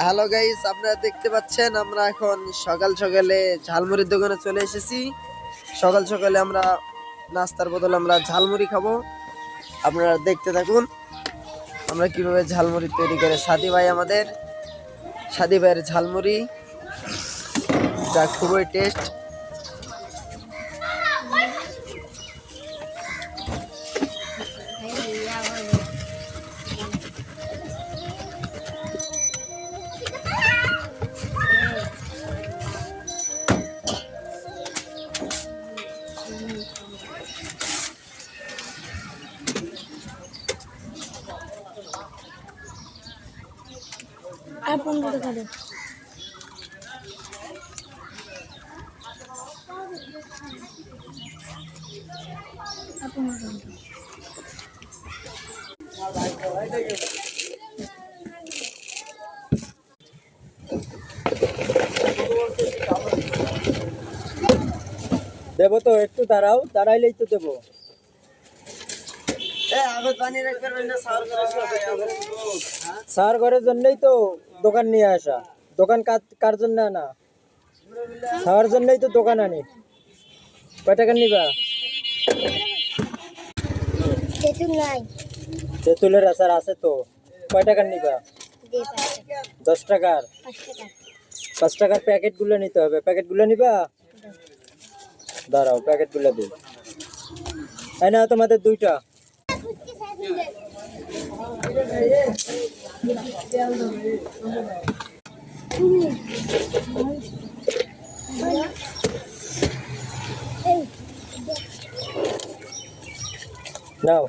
Hello guys, আপনারা দেখতে পাচ্ছেন আমরা এখন সকাল সকালে ঝালমুড়ির দোকানে চলে এসেছি। সকাল সকালে আমরা নাস্তার বদলে আমরা ঝালমুড়ি খাবো। আপনারা দেখতে থাকুন আমরা কিভাবে ঝালমুড়ি তৈরি করে। সাদি ভাইয়ের ঝালমুড়ি, যা খুবই টেস্ট। আপন করে খাবে। দেবো তো, একটু দাঁড়াও, দাঁড়াইলেই তো দেবো। সার ঘরের জন্যই তো দোকান নিয়ে আসা। দোকান কার জন্য আনা? খাওয়ার জন্যই তো দোকান আনি। কয় টাকা নিবা? তেঁতুলের আচার আছে তো। কয় টাকা নিবা? 10 টাকার। 5 টাকার প্যাকেটগুলো নিতে হবে। প্যাকেটগুলো নিবা? দাঁড়াও, প্যাকেটগুলো দিই। তাই না, তোমাদের 2টা। নাও।